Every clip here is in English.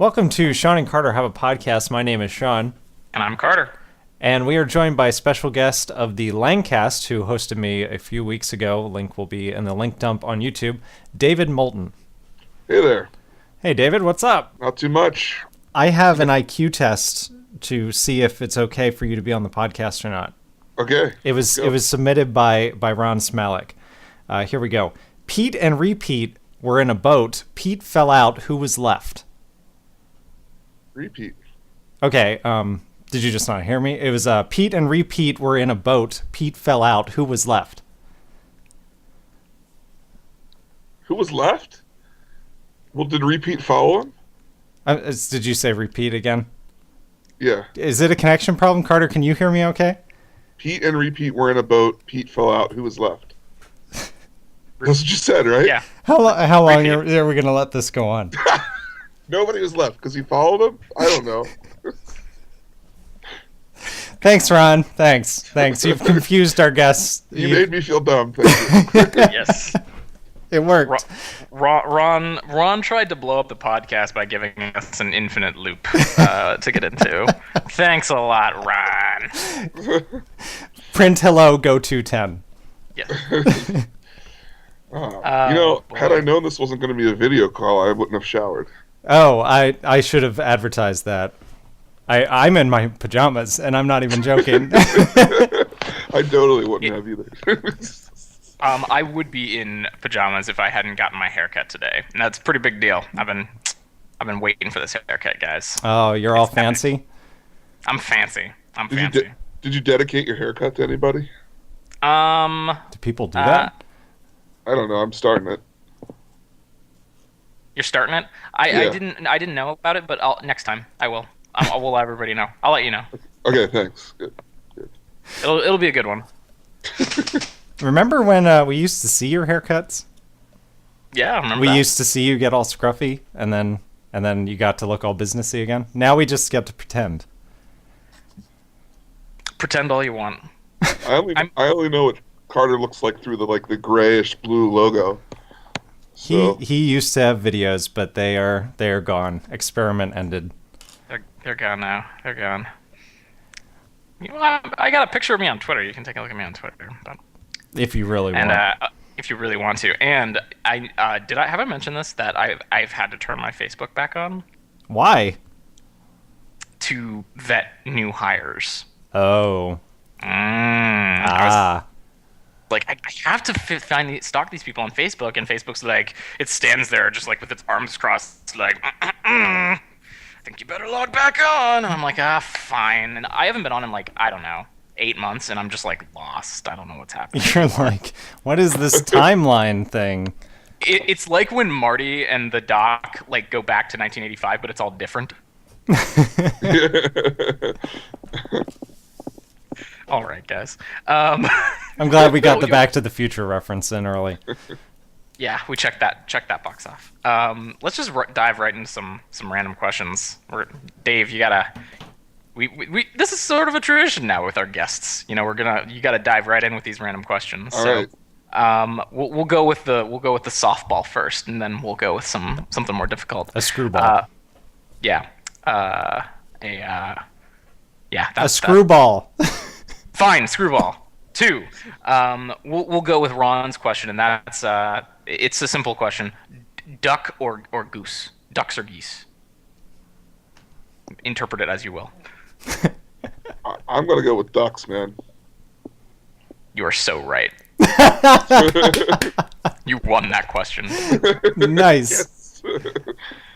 Welcome to Shawn and Carter Have a Podcast. My name is Shawn. And I'm Carter. And we are joined by a special guest of the Lancast, who hosted me a few weeks ago. Link will be in the link dump on YouTube. David Moulton. Hey there. Hey, David, what's up? Not too much. I have an IQ test to see if it's okay for you to be on the podcast or not. Okay. It was submitted by Ron Smalik. Here we go. Pete and Repeat were in a boat. Pete fell out. Who was left? Repeat. Okay. Did you just not hear me? It was Pete and Repeat were in a boat. Pete fell out. Who was left? Who was left? Well, did Repeat follow him? Did you say Repeat again? Yeah. Is it a connection problem? Carter, can you hear me okay? Pete and Repeat were in a boat. Pete fell out. Who was left? That's what you said, right? Yeah. How long are we going to let this go on? Nobody was left because he followed him? I don't know. Thanks, Ron. Thanks. You've confused our guests. You made me feel dumb. Thank you. Yes. It worked. Ron tried to blow up the podcast by giving us an infinite loop to get into. Thanks a lot, Ron. Print hello, go to 10. Yeah. Had I known this wasn't going to be a video call, I wouldn't have showered. Oh, I should have advertised that. I'm in my pajamas, and I'm not even joking. I totally wouldn't have either. I would be in pajamas if I hadn't gotten my haircut today. And that's a pretty big deal. I've been waiting for this haircut, guys. Oh, you're all fancy? I'm fancy. Did you dedicate your haircut to anybody? Do people do that? I don't know. I'm starting it. You're starting it? I didn't know about it, but next time I will. I will let everybody know. I'll let you know. Okay, thanks. Good. It'll be a good one. Remember when we used to see your haircuts? Yeah, I remember. We used to see you get all scruffy, and then you got to look all businessy again. Now we just get to pretend. Pretend all you want. I only know what Carter looks like through the grayish blue logo. So. He used to have videos, but they are gone. Experiment ended. They're gone now. They're gone. I got a picture of me on Twitter. You can take a look at me on Twitter. But... If you really want. If you really want to. And have I mentioned this, that I've had to turn my Facebook back on? Why? To vet new hires. Oh. I have to stalk these people on Facebook, and Facebook's like, it stands there just like with its arms crossed, like, I think you better log back on. And I'm like, fine. And I haven't been on in I don't know, 8 months, and I'm just lost. I don't know what's happening. You're like, what is this timeline thing? It's like when Marty and the Doc go back to 1985, but it's all different. All right, guys. I'm glad we got the Back to the Future reference in early. Yeah, we checked that box off. Let's just dive right into some random questions. Dave, you gotta. We this is sort of a tradition now with our guests. You gotta dive right in with these random questions. All right. We'll go with the softball first, and then we'll go with something more difficult. A screwball. Yeah. A screwball. Fine, screwball. 2. We'll go with Ron's question, and that's it's a simple question: duck or goose? Ducks or geese? Interpret it as you will. I'm gonna go with ducks, man. You are so right. You won that question. Nice. Yes.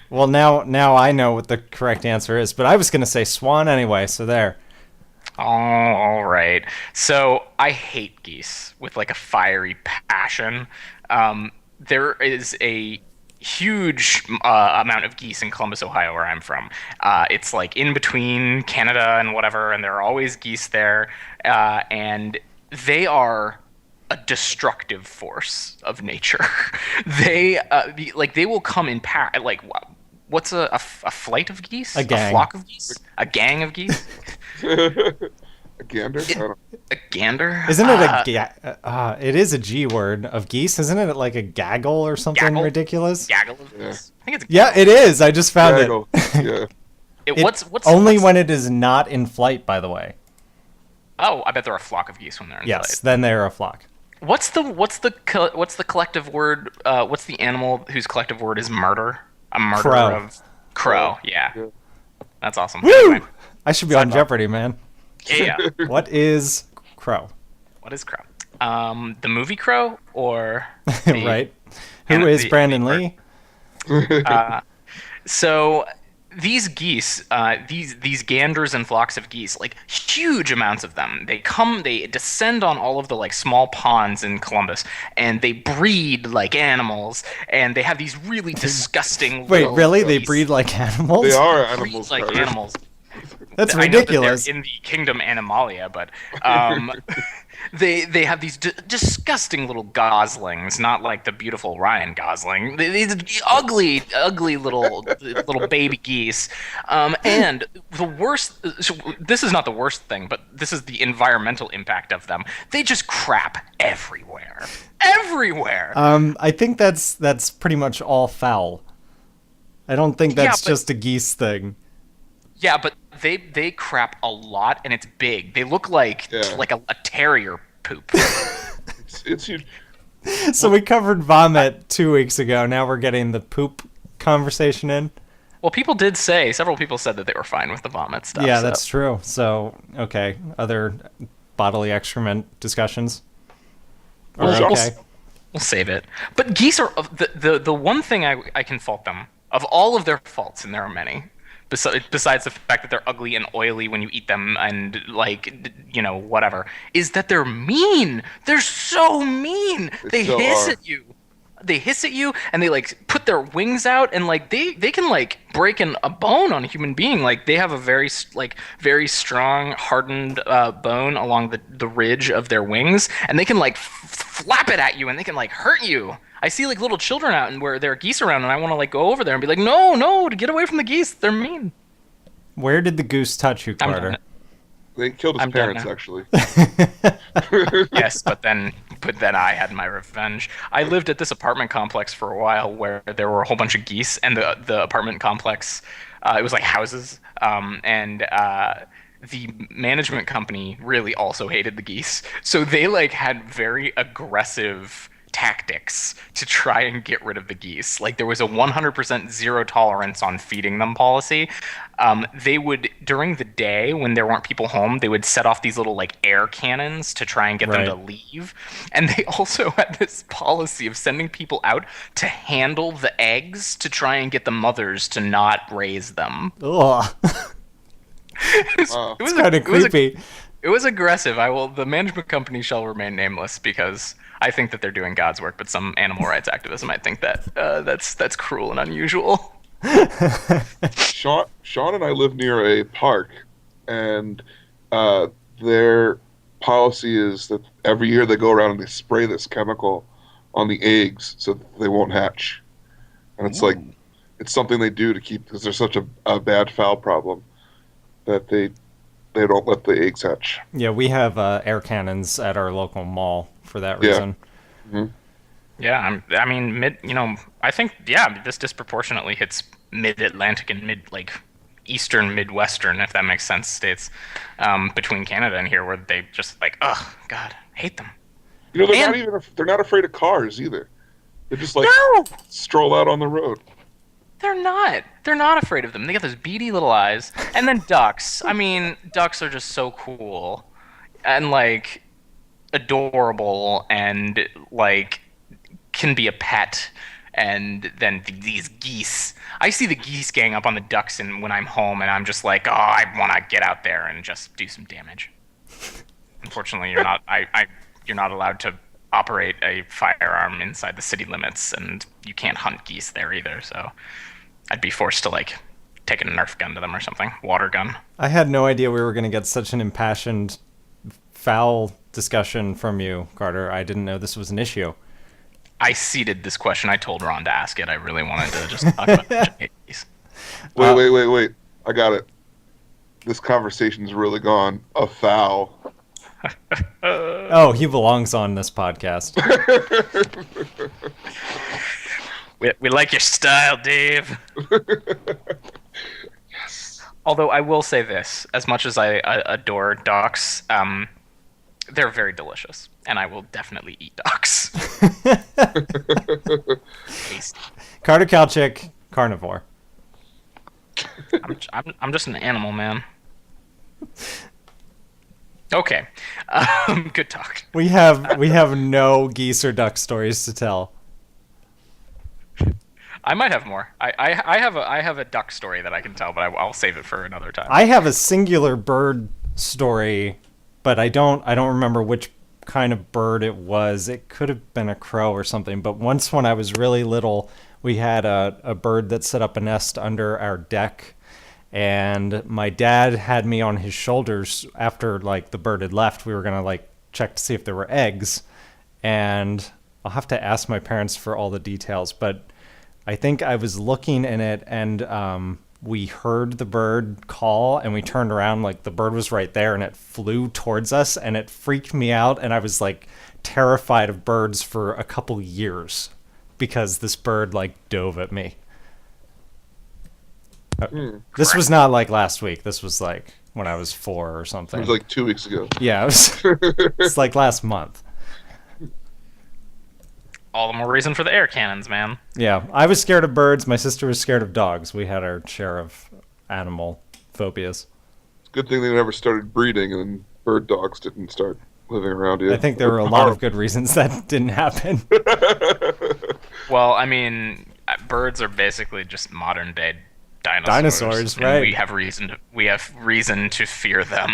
Well, now I know what the correct answer is, but I was gonna say swan anyway, so there. Oh, all right. So I hate geese with a fiery passion. There is a huge amount of geese in Columbus, Ohio, where I'm from. It's in between Canada and whatever, and there are always geese there. And they are a destructive force of nature. They will come in pack. What's a flight of geese? A gang. A flock of geese? A gang of geese? A gander? I don't- A gander? Isn't it it is a G word of geese. Isn't it like a gaggle or something Gaggle? ridiculous? Gaggle of Yeah. geese? I think it's a Yeah, it is. I just found Gaggle. it. Yeah. What's only when it is not in flight, by the way. Oh, I bet they're a flock of geese when they're in Yes, flight. then they're a flock. What's the collective word? What's the animal whose collective word is murder? A murder Crow. of crow. Yeah. Yeah. That's awesome. Woo! Anyway, I should be on Sidebar. Jeopardy, man. yeah. What is crow? What is crow? The movie Crow or the, Right. and Who is the- Brandon Lee? So these geese, these ganders and flocks of geese, like huge amounts of them, they descend on all of the like small ponds in Columbus, and they breed like animals, and they have these really disgusting. Wait, little really? They geese. breed like animals? They are Breed animals. like Carter. animals. That's I know that they're ridiculous. in the kingdom Animalia, but they have these disgusting little goslings, not like the beautiful Ryan Gosling. These ugly little baby geese. And the worst. So this is not the worst thing, but this is the environmental impact of them. They just crap everywhere. Everywhere. I think that's pretty much all foul. I don't think that's but- just a geese thing. Yeah, but they crap a lot, and it's big. They look like Yeah. a terrier poop. It's huge. So we covered vomit 2 weeks ago. Now we're getting the poop conversation in. Well, several people said that they were fine with the vomit stuff. Yeah, so. that's true. So, okay. Other bodily excrement discussions? Or Well, okay. We'll save it. But geese are the one thing I can fault them of all of their faults, and there are many. Besides the fact that they're ugly and oily when you eat them, and whatever, is that they're mean. They're so mean. They still hiss are. at you. They hiss at you, and they like put their wings out, and like they can like break a bone on a human being. Like they have a very strong hardened bone along the ridge of their wings, and they can like flap it at you, and they can like hurt you. I see like little children out and where there are geese around, and I want to like go over there and be like, no, to get away from the geese. They're mean. Where did the goose touch you, I'm Carter? done. They killed his I'm done parents, now. actually. Yes, but then I had my revenge. I lived at this apartment complex for a while where there were a whole bunch of geese, and the apartment complex, it was like houses, and the management company really also hated the geese, so they like had very aggressive tactics to try and get rid of the geese. Like there was a 100% zero tolerance on feeding them policy. They would, during the day when there weren't people home, they would set off these little like air cannons to try and get them to leave. And they also had this policy of sending people out to handle the eggs to try and get the mothers to not raise them. Ugh. Wow. It's kind of creepy. It was aggressive. The management company shall remain nameless because I think that they're doing God's work, but some animal rights activists might think that that's cruel and unusual. Shawn and I live near a park, and their policy is that every year they go around and they spray this chemical on the eggs so that they won't hatch. And it's like, it's something they do to keep, because there's such a bad foul problem that they don't let the eggs hatch. Yeah, we have air cannons at our local mall for that reason. Mm-hmm. Yeah, I think this disproportionately hits mid-Atlantic and eastern Midwestern, if that makes sense, states between Canada and here, where they just like, oh God, hate them. They're not afraid of cars either. They just like No! stroll out on the road. They're not. They're not afraid of them. They got those beady little eyes. And then ducks. I mean, ducks are just so cool and like adorable and like can be a pet. And then these geese. I see the geese gang up on the ducks and when I'm home, and I'm just like, oh, I want to get out there and just do some damage. Unfortunately, you're not. You're not allowed to operate a firearm inside the city limits, and you can't hunt geese there either. So I'd be forced to like take a Nerf gun to them or something, water gun. I had no idea we were going to get such an impassioned, foul discussion from you, Carter. I didn't know this was an issue. I seeded this question. I told Ron to ask it. I really wanted to just talk about geese. Wait. I got it. this conversation's really gone afoul. Oh, he belongs on this podcast. We like your style, Dave. Yes. Although I will say this, as much as I adore ducks, they're very delicious, and I will definitely eat ducks. Tasty. Carter Kalchik, carnivore. I'm just an animal, man. Okay, good talk. We have no geese or duck stories to tell. I might have more. I have a duck story that I can tell, but I'll save it for another time. I have a singular bird story, but I don't remember which kind of bird it was. It could have been a crow or something. But once when I was really little, we had a bird that set up a nest under our deck. And my dad had me on his shoulders after like the bird had left. We were going to like check to see if there were eggs. And I'll have to ask my parents for all the details. But I think I was looking in it and we heard the bird call and we turned around, like the bird was right there and it flew towards us and it freaked me out. And I was like terrified of birds for a couple years because this bird like dove at me. This was not like last week. This was like when I was 4 or something. It was like 2 weeks ago. Yeah, it's like last month. All the more reason for the air cannons, man. Yeah, I was scared of birds. My sister was scared of dogs. We had our share of animal phobias. It's a good thing they never started breeding and bird dogs didn't start living around here. I think there were a lot of good reasons that didn't happen. Well, I mean, birds are basically just modern day Dinosaurs, and right? We have reason to fear them.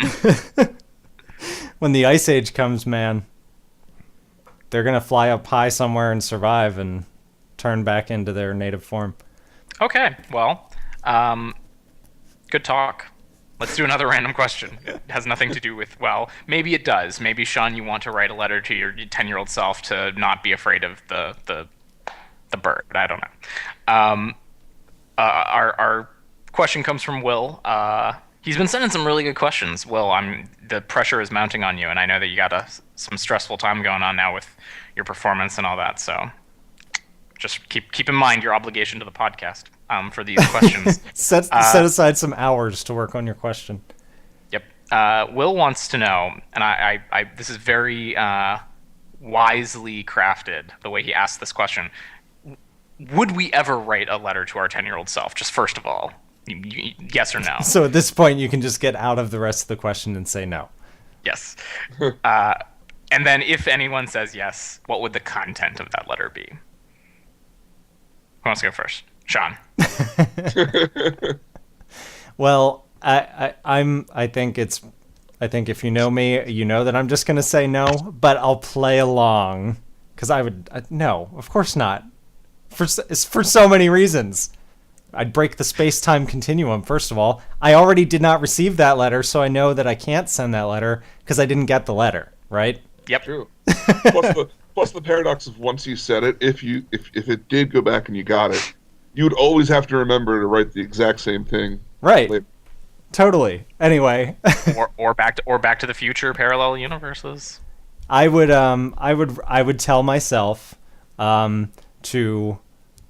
When the Ice Age comes, man, they're going to fly up high somewhere and survive and turn back into their native form. Okay, well, good talk. Let's do another random question. It has nothing to do with, well, maybe it does. Maybe, Sean, you want to write a letter to your 10-year-old self to not be afraid of the bird. I don't know. Our question comes from Will. He's been sending some really good questions. Will, the pressure is mounting on you, and I know that you got some stressful time going on now with your performance and all that. So just keep in mind your obligation to the podcast for these questions. Set aside some hours to work on your question. Yep. Will wants to know, and I this is very wisely crafted the way he asked this question. Would we ever write a letter to our 10-year-old self? Just first of all, yes or no? So at this point, you can just get out of the rest of the question and say no. Yes. And then if anyone says yes, what would the content of that letter be? Who wants to go first? Sean. Well, I think if you know me, you know that I'm just going to say no, but I'll play along because no, of course not. For so many reasons. I'd break the space-time continuum, first of all. I already did not receive that letter, so I know that I can't send that letter because I didn't get the letter, right? Yep. True. Plus the paradox of once you said it, if it did go back and you got it, you would always have to remember to write the exact same thing. Right. later. Totally. Anyway. or back to the future parallel universes. I would tell myself to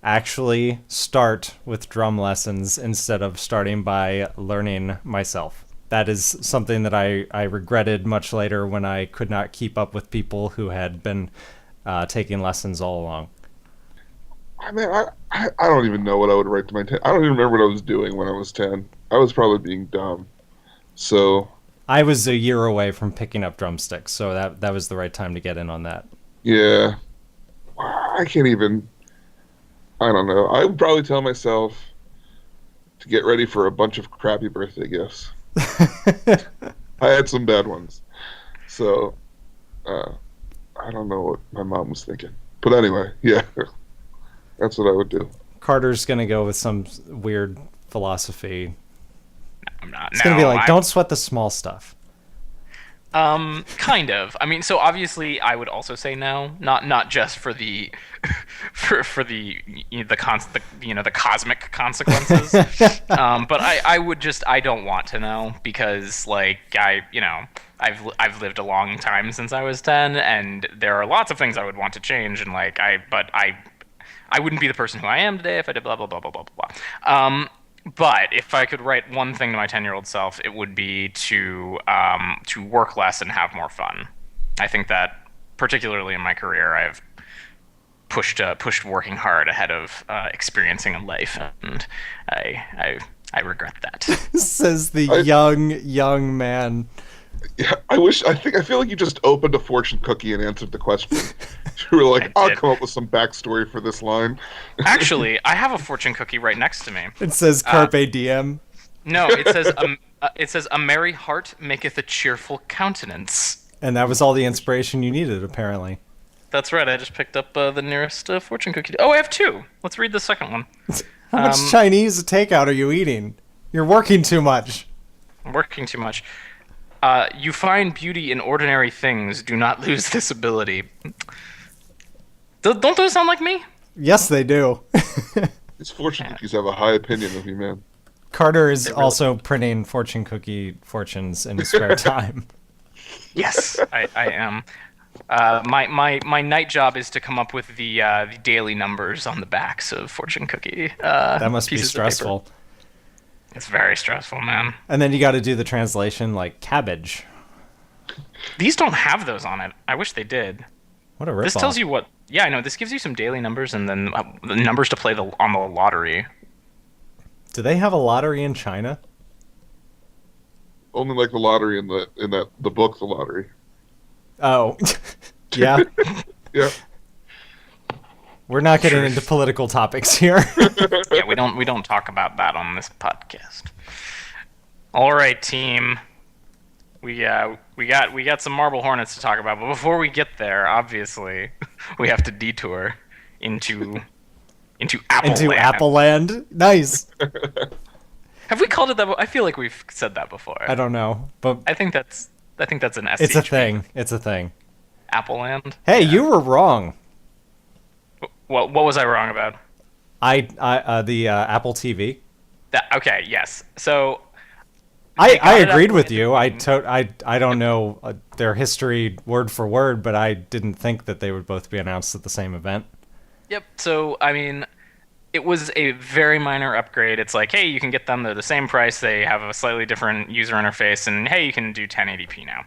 actually start with drum lessons instead of starting by learning myself. That is something that I regretted much later when I could not keep up with people who had been taking lessons all along. I mean, I don't even know what I would write to my 10. I don't even remember what I was doing when I was 10. I was probably being dumb. So I was a year away from picking up drumsticks, so that was the right time to get in on that. yeah, I can't even. I don't know. I would probably tell myself to get ready for a bunch of crappy birthday gifts. I had some bad ones. So, I don't know what my mom was thinking. But anyway, yeah, that's what I would do. Carter's going to go with some weird philosophy. I'm not. It's going to be like, don't sweat the small stuff. Kind of. I mean, so obviously, I would also say no, not just for the, for the the cosmic consequences. But I would just I don't want to know because like I've lived a long time since I was 10, and there are lots of things I would want to change, and I wouldn't be the person who I am today if I did blah blah blah blah blah blah. But if I could write one thing to my 10-year-old self, it would be to work less and have more fun. I think that, particularly in my career, I've pushed working hard ahead of experiencing a life, and I regret that. Says the I- young man. Yeah, I feel like you just opened a fortune cookie and answered the question. You were like, I I'll did. come up with some backstory for this line. Actually, I have a fortune cookie right next to me. It says Carpe Diem. No, it says a merry heart maketh a cheerful countenance. And that was all the inspiration you needed, apparently. That's right. I just picked up the nearest fortune cookie. Oh, I have two. Let's read the second one. How much Chinese takeout are you eating? You're working too much. I'm working too much. You find beauty in ordinary things. Do not lose this ability. Don't those sound like me? Yes, they do. These fortune cookies have a high opinion of you, man. Carter is also printing fortune cookie fortunes in his spare time. Yes, I am. My night job is to come up with the daily numbers on the backs of fortune cookie. That must be pieces of paper. stressful. It's very stressful, man. And then you got to do the translation like cabbage. These don't have those on it. I wish they did. What a ripoff. This tells you what. Yeah, I know. This gives you some daily numbers and then the numbers to play on the lottery. Do they have a lottery in China? Only like the lottery in the book, The Lottery. Oh, yeah. Yeah. We're not getting into political topics here. Yeah, we don't talk about that on this podcast. All right, team. We got some Marble Hornets to talk about, but before we get there, obviously, we have to detour into Appleland. Into Appleland. Nice. Have we called it that? I feel like we've said that before. I don't know, but I think that's an SCHP. it's a thing. It's a thing. Appleland. Hey, you were wrong. What was I wrong about? The Apple TV. Okay, yes. So I got it agreed up with in you. between. I don't know their history word for word, but I didn't think that they would both be announced at the same event. Yep. So I mean, it was a very minor upgrade. It's like, hey, you can get them. They're the same price. They have a slightly different user interface, and hey, you can do 1080p now.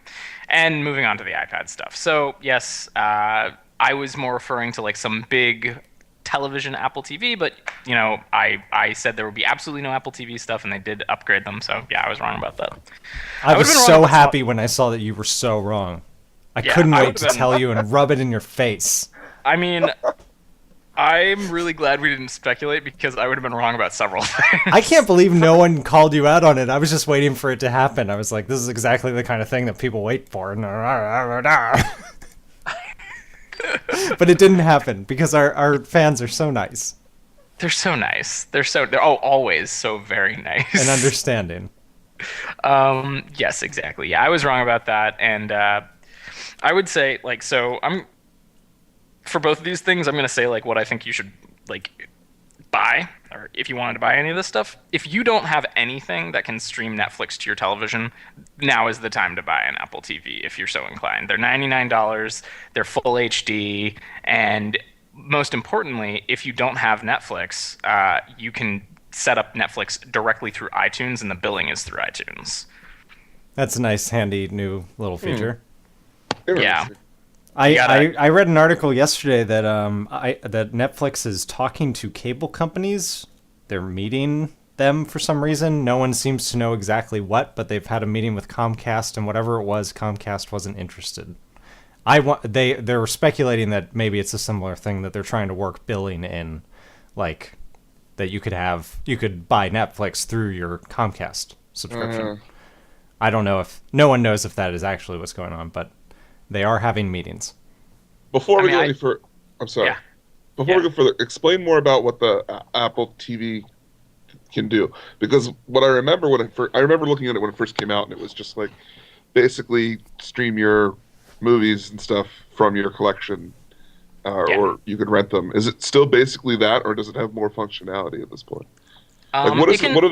And moving on to the iPad stuff. So yes, I was more referring to like some big television Apple TV, but I said there would be absolutely no Apple TV stuff, and they did upgrade them. So yeah, I was wrong about that. I was would've been wrong so about happy when I saw that you were so wrong. I couldn't I wait would've to been- tell you and rub it in your face. I mean, I'm really glad we didn't speculate because I would have been wrong about several things. I can't believe no one called you out on it. I was just waiting for it to happen. I was like, this is exactly the kind of thing that people wait for. But it didn't happen because our fans are so nice They're so nice. They're always so very nice. and understanding. Yes, exactly. Yeah, I was wrong about that, and I would say for both of these things, I'm gonna say like what I think you should like buy, or if you wanted to buy any of this stuff. If you don't have anything that can stream Netflix to your television, now is the time to buy an Apple TV if you're so inclined. They're $99. They're full HD, and most importantly, if you don't have Netflix, you can set up Netflix directly through iTunes, and the billing is through iTunes. That's a nice, handy new little feature. Interesting. I read an article yesterday that that Netflix is talking to cable companies. They're meeting them for some reason. No one seems to know exactly what, but they've had a meeting with Comcast, and whatever it was, Comcast wasn't interested. They're speculating that maybe it's a similar thing that they're trying to work billing in, like that you could buy Netflix through your Comcast subscription. I don't know if no one knows if that is actually what's going on, but they are having meetings. Before we mean, go I- any further, I'm sorry. Yeah. Before we go further, explain more about what the Apple TV can do. Because what I remember I remember looking at it when it first came out, and it was just like basically stream your movies and stuff from your collection, Yeah. or you could rent them. Is it still basically that, or does it have more functionality at this point? Like, what It is it? can. What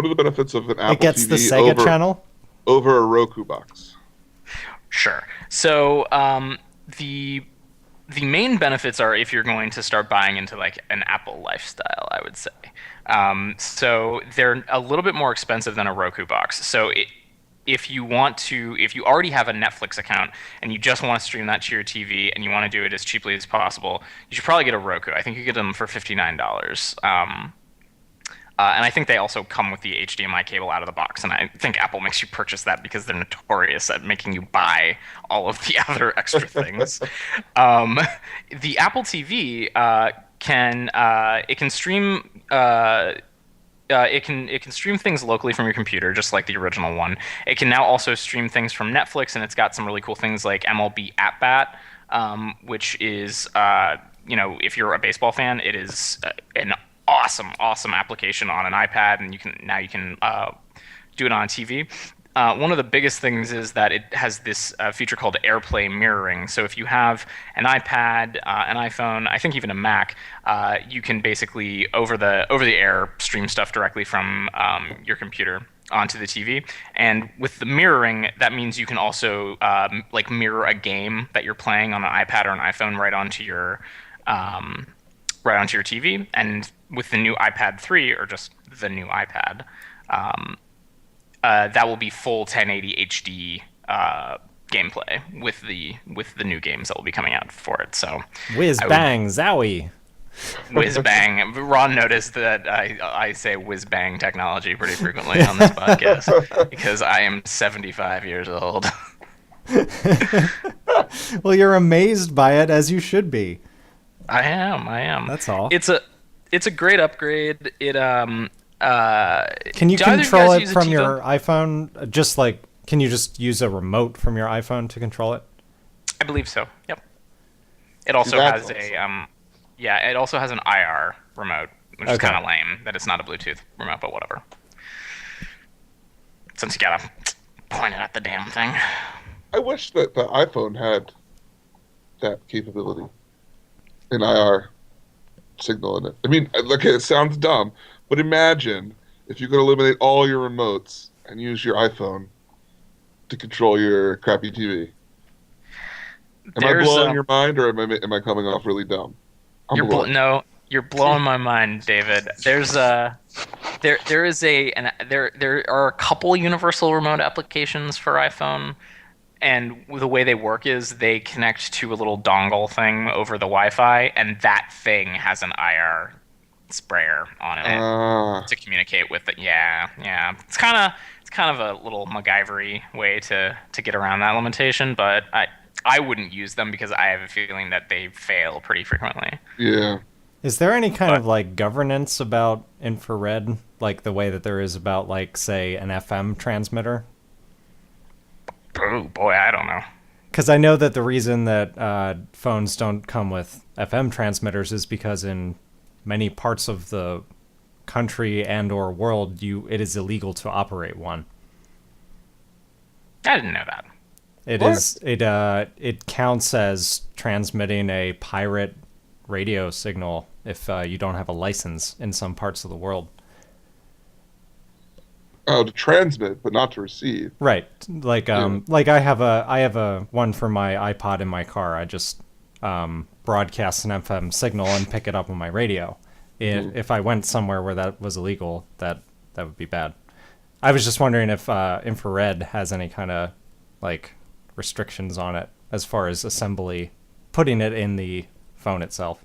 are the benefits of an Apple It gets the TV Sega channel. over a Roku box? Sure. So the the main benefits are if you're going to start buying into like an Apple lifestyle, I would say. So they're a little bit more expensive than a Roku box. So if you already have a Netflix account and you just want to stream that to your TV and you want to do it as cheaply as possible, you should probably get a Roku. I think you get them for $59. And I think they also come with the HDMI cable out of the box. And I think Apple makes you purchase that because they're notorious at making you buy all of the other extra things. The Apple TV can stream. It can stream things locally from your computer, just like the original one. It can now also stream things from Netflix, and it's got some really cool things like MLB At Bat, which is if you're a baseball fan, it is an awesome application on an iPad, and you can do it on a TV. One of the biggest things is that it has this feature called AirPlay mirroring. So if you have an iPad, an iPhone, I think even a Mac, you can basically over the air stream stuff directly from your computer onto the TV. And with the mirroring, that means you can also mirror a game that you're playing on an iPad or an iPhone right onto your TV. And with the new iPad 3, or just the new iPad, that will be full 1080 HD gameplay with the new games that will be coming out for it. So Whiz bang, zowie. Whiz bang. Ron noticed that I say whiz bang technology pretty frequently on this podcast because I am 75 years old. Well, you're amazed by it, as you should be. I am. That's all. It's a great upgrade. Can you control it from your iPhone? Just like, can you just use a remote from your iPhone to control it? I believe so. Yep. It also has it also has an IR remote, which is kind of lame that it's not a Bluetooth remote, but whatever. Since you gotta point it at the damn thing. I wish that the iPhone had that capability, an IR signal in it. I mean, look, it sounds dumb, but imagine if you could eliminate all your remotes and use your iPhone to control your crappy TV. Am I blowing your mind, or am I coming off really dumb? You're blowing my mind, David. There are a couple universal remote applications for iPhone, and the way they work is they connect to a little dongle thing over the Wi-Fi, and that thing has an IR sprayer on it to communicate with it. Yeah. It's kind of a little MacGyver-y way to get around that limitation, but I wouldn't use them because I have a feeling that they fail pretty frequently. Yeah. Is there any kind of like governance about infrared, like the way that there is about, like, say, an FM transmitter? Oh boy, I don't know. Because I know that the reason that phones don't come with FM transmitters is because in many parts of the country and or world, it is illegal to operate one. I didn't know that. It counts as transmitting a pirate radio signal if you don't have a license in some parts of the world. Oh, to transmit, but not to receive. Right. Like I have a one for my iPod in my car. I just broadcast an FM signal and pick it up on my radio. If I went somewhere where that was illegal, that would be bad. I was just wondering if infrared has any kind of like restrictions on it as far as assembly, putting it in the phone itself.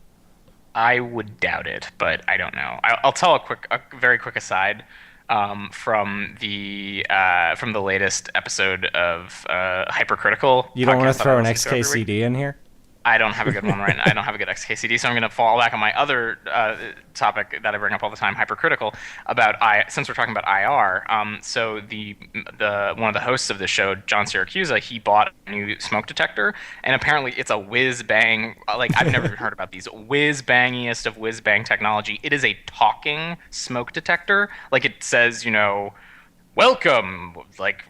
I would doubt it, but I don't know. I'll tell a very quick aside from the latest episode of Hypercritical. You don't want to throw an XKCD in here? I don't have a good one right now. I don't have a good XKCD, so I'm going to fall back on my other topic that I bring up all the time, Hypercritical, since we're talking about IR. So one of the hosts of the show, John Siracusa, he bought a new smoke detector, and apparently it's a whiz bang. Like, I've never even heard about these whiz bangiest of whiz bang technology. It is a talking smoke detector. Like, it says, welcome, like,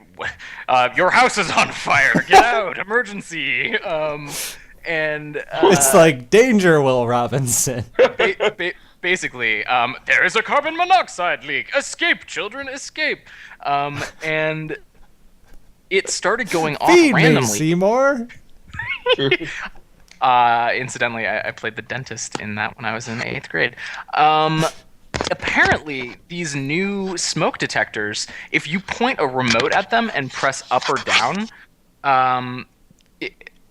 your house is on fire, get out, emergency. And It's like danger, Will Robinson. basically, there is a carbon monoxide leak. Escape, children, escape. And it started going off Feed randomly. me, Seymour. Incidentally, I played the dentist in that when I was in 8th grade. Apparently, these new smoke detectors, if you point a remote at them and press up or down,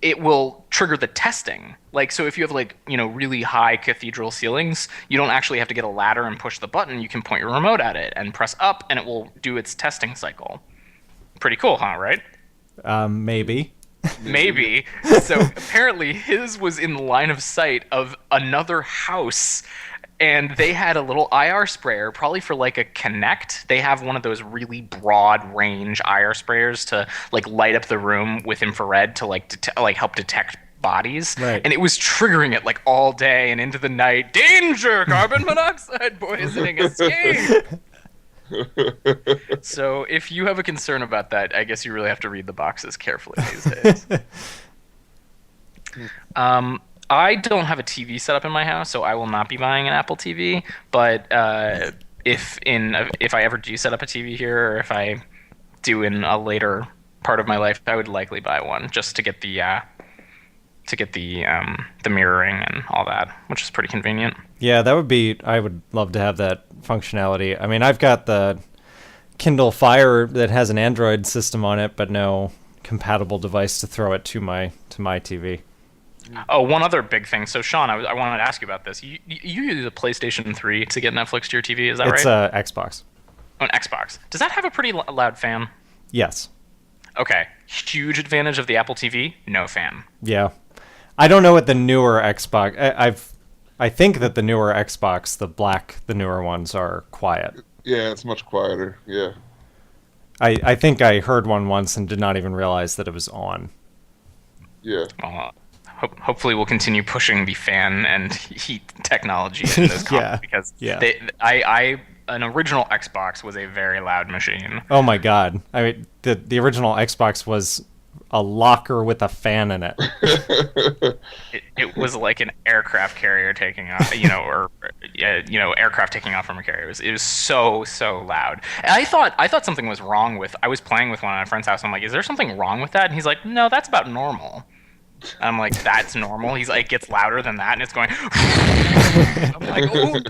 it will trigger the testing. Like, so if you have, like, you know, really high cathedral ceilings, you don't actually have to get a ladder and push the button. You can point your remote at it and press up, and it will do its testing cycle. Pretty cool, huh, right? Maybe. Maybe. So apparently his was in the line of sight of another house, and they had a little IR sprayer, probably for like a Kinect. They have one of those really broad range IR sprayers to like light up the room with infrared to like help detect bodies. Right. And it was triggering it like all day and into the night. Danger! Carbon monoxide poisoning! Escape! So if you have a concern about that, I guess you really have to read the boxes carefully these days. I don't have a TV set up in my house, so I will not be buying an Apple TV. But if I ever do set up a TV here, or if I do in a later part of my life, I would likely buy one just to get the mirroring and all that, which is pretty convenient. Yeah, that would be. I would love to have that functionality. I mean, I've got the Kindle Fire that has an Android system on it, but no compatible device to throw it to my TV. Oh, one other big thing. So, Sean, I wanted to ask you about this. You use a PlayStation 3 to get Netflix to your TV, is that right? It's a Xbox. Oh, an Xbox. Does that have a pretty loud fan? Yes. Okay. Huge advantage of the Apple TV? No fan. Yeah. I don't know what the newer Xbox... I think that the newer Xbox, the newer ones are quiet. Yeah, it's much quieter. Yeah. I think I heard one once and did not even realize that it was on. Yeah. Hopefully we'll continue pushing the fan and heat technology in those consoles because an original Xbox was a very loud machine. Oh my god. I mean, the original Xbox was a locker with a fan in it. It was like an aircraft carrier taking off, aircraft taking off from a carrier. It was so loud. And I thought something was wrong with. I was playing with one at a friend's house. I'm like, is there something wrong with that? And he's like, no, that's about normal. And I'm like, that's normal. He's like, it gets louder than that, and it's going. I'm like, ooh.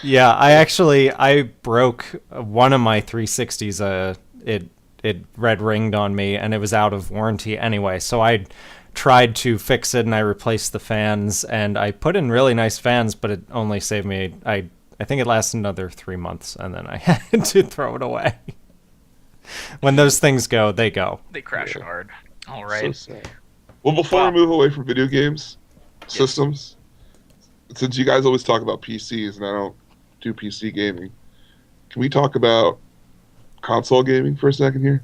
Yeah, I broke one of my 360s. It red ringed on me, and it was out of warranty anyway. So I tried to fix it, and I replaced the fans, and I put in really nice fans, but it only saved me. I think it lasted another 3 months, and then I had to throw it away. When those things go, they go. They crash hard. All right. So sad. Well, before we move away from video games, systems, since you guys always talk about PCs, and I don't do PC gaming, can we talk about console gaming for a second here?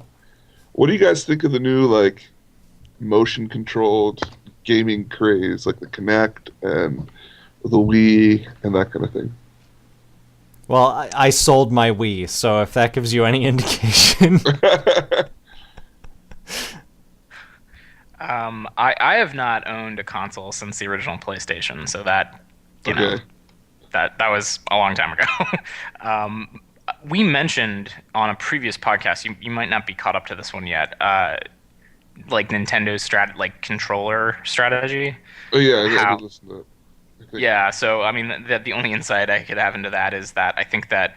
What do you guys think of the new like motion controlled gaming craze, like the Kinect and the Wii and that kind of thing? Well, I sold my Wii, so if that gives you any indication. I have not owned a console since the original PlayStation, so that that was a long time ago. We mentioned on a previous podcast, you might not be caught up to this one yet, like Nintendo's controller strategy. Oh yeah, I did listen to that. Yeah, so I mean, the only insight I could have into that is that I think that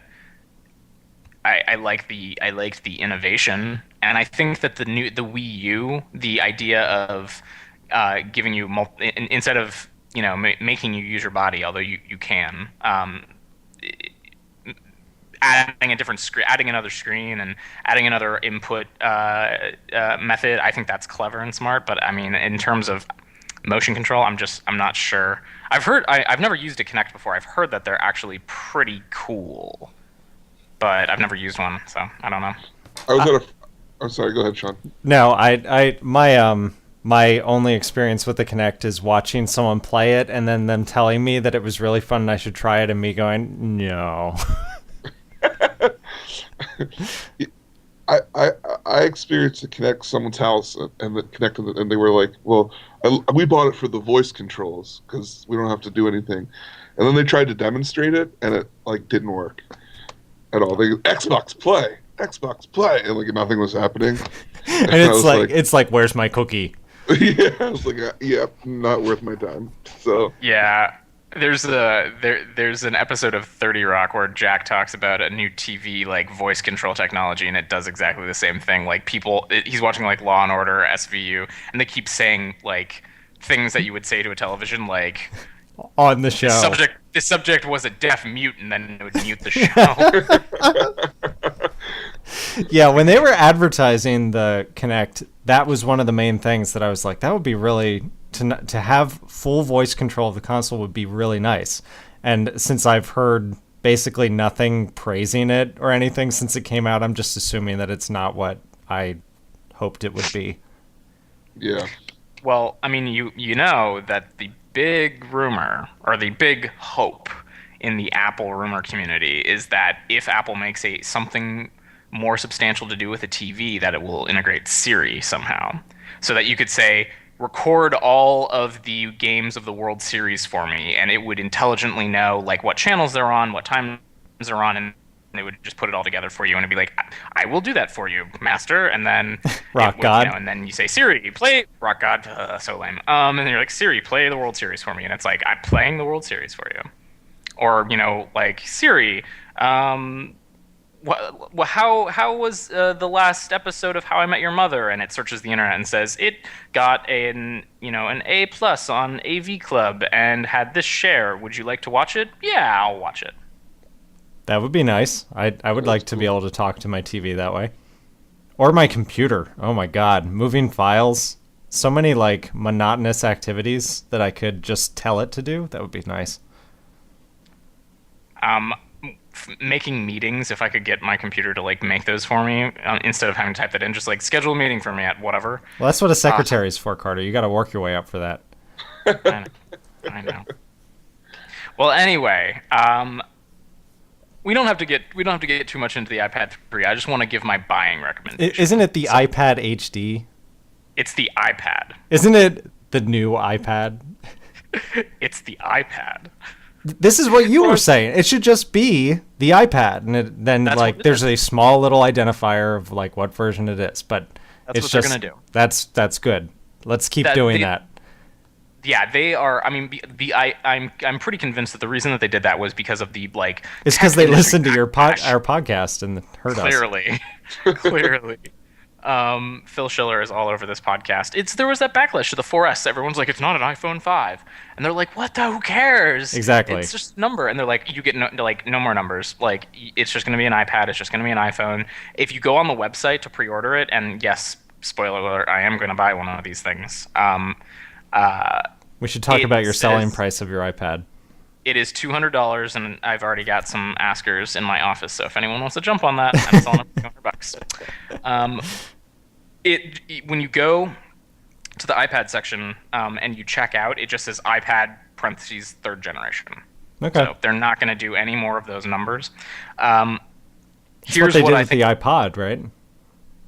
I liked the innovation, and I think that the Wii U, the idea of giving you instead of making you use your body, although you can. Adding a different screen, adding another screen, and adding another input method, I think that's clever and smart. But I mean, in terms of motion control, I'm not sure. I've never used a Kinect before. I've heard that they're actually pretty cool, but I've never used one, so I don't know. I'm sorry. Go ahead, Sean. No, my only experience with the Kinect is watching someone play it and then them telling me that it was really fun and I should try it, and me going, no. I experienced to connect someone's house and the connected and they were like, "Well, we bought it for the voice controls because we don't have to do anything." And then they tried to demonstrate it, and it like didn't work at all. They Xbox Play, and like nothing was happening. And I it's was like, where's my cookie? yeah, I was like, yeah, not worth my time. So Yeah. There's an episode of 30 Rock where Jack talks about a new TV like voice control technology, and it does exactly the same thing. Like he's watching like Law and Order, SVU, and they keep saying like things that you would say to a television, like On the show. this subject was a deaf mute, and then it would mute the show. Yeah, when they were advertising the Kinect, that was one of the main things that I was like, that would be really to have full voice control of the console would be really nice. And since I've heard basically nothing praising it or anything since it came out, I'm just assuming that it's not what I hoped it would be. yeah, Well, I mean, you know that the big rumor or the big hope in the Apple rumor community is that if Apple makes something more substantial to do with a TV, that it will integrate Siri somehow, so that you could say, record all of the games of the World Series for me, and it would intelligently know like what channels they're on, what times they're on, and it would just put it all together for you, and it'd be like, I will do that for you, master. And then Rock God. and then you say, Siri, play Rock God. So lame. And then you're like, Siri, play the World Series for me, and it's like, I'm playing the World Series for you. Or like Siri, how was the last episode of How I Met Your Mother? And it searches the internet and says it got an A+ on AV Club and had this share. Would you like to watch it? Yeah, I'll watch it. That would be nice. I would like to be able to talk to my TV that way. Or my computer. Oh my god. Moving files. So many like monotonous activities that I could just tell it to do. That would be nice. Making meetings, if I could get my computer to like make those for me instead of having to type that in, just like schedule a meeting for me at whatever. Well, that's what a secretary is for, Carter. You got to work your way up for that. I know. Well, anyway, we don't have to get too much into the iPad 3. I just want to give my buying recommendation. Isn't it the iPad HD? It's the iPad. Isn't it the new iPad? It's the iPad. This is what you were saying. It should just be the iPad, and then like there's a small little identifier of like what version it is. But that's it's what just, they're gonna do. That's good. Let's keep doing that. Yeah, they are. I mean, I'm pretty convinced that the reason that they did that was because of the like. It's because they listened to our podcast and heard us. Clearly. Phil Schiller is all over this podcast. There was that backlash to the 4S. Everyone's like, it's not an iPhone 5, and they're like, what the? Who cares? Exactly. It's just a number, and they're like, you get no more numbers. Like, it's just going to be an iPad. It's just going to be an iPhone. If you go on the website to pre-order it, and yes, spoiler alert, I am going to buy one of these things. We should talk about your selling price of your iPad. It is $200, and I've already got some askers in my office. So if anyone wants to jump on that, I'm selling it for $200. When you go to the iPad section and you check out, it just says iPad parentheses 3rd generation. Okay. So they're not going to do any more of those numbers. Here's what they did with the iPod, right?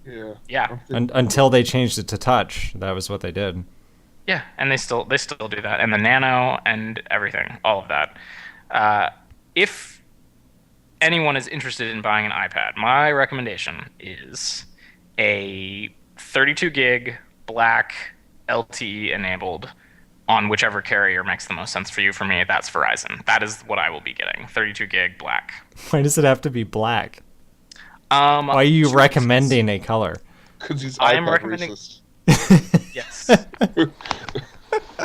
Yeah. Yeah. Until they changed it to touch, that was what they did. Yeah, and they still do that, and the Nano and everything, all of that. If anyone is interested in buying an iPad, my recommendation is a 32 gig black LTE enabled on whichever carrier makes the most sense for you. For me, that's Verizon. That is what I will be getting. 32 gig black. Why does it have to be black? Why are you recommending a color? Because he's I iPad am recommending. racist. Yes. You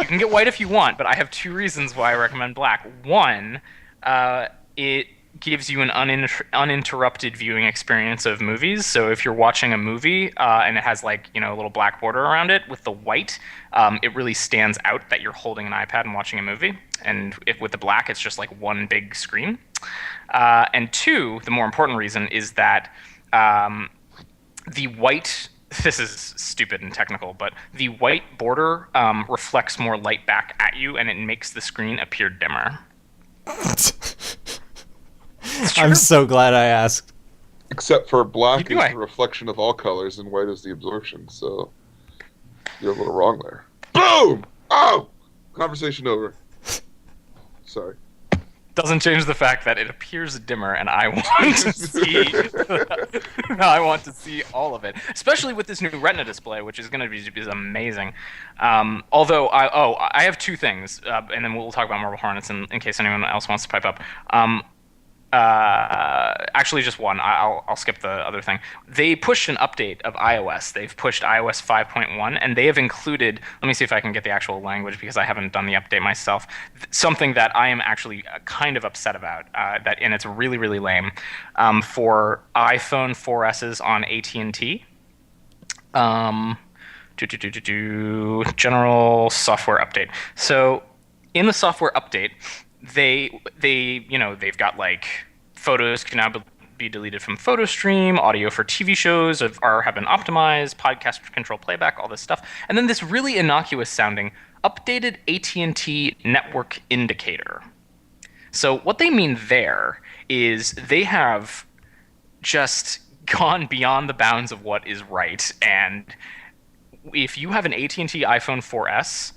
can get white if you want, but I have two reasons why I recommend black. One, it gives you an uninterrupted viewing experience of movies. So if you're watching a movie and it has like a little black border around it with the white, it really stands out that you're holding an iPad and watching a movie. And with the black, it's just like one big screen. And two, the more important reason is that the white. This is stupid and technical, but the white border reflects more light back at you, and it makes the screen appear dimmer. I'm so glad I asked. Except for You black knew is I. the reflection of all colors and white is the absorption. So you're a little wrong there. Boom! Oh! Conversation over. Sorry. Doesn't change the fact that it appears dimmer, and I want to see. I want to see all of it, especially with this new Retina display, which is going to be is amazing. Although I have two things, and then we'll talk about Marble Hornets in case anyone else wants to pipe up. Actually, just one. I'll skip the other thing. They pushed an update of iOS. They've pushed iOS 5.1, and they have included. Let me see if I can get the actual language because I haven't done the update myself. Something that I am actually kind of upset about. And it's really really lame. For iPhone 4Ss on AT&T. General software update. So in the software update, they've got like photos can now be deleted from PhotoStream, audio for TV shows have been optimized, podcast control playback, all this stuff, and then this really innocuous sounding updated AT&T network indicator. So what they mean there is they have just gone beyond the bounds of what is right, and if you have an AT&T iPhone 4S,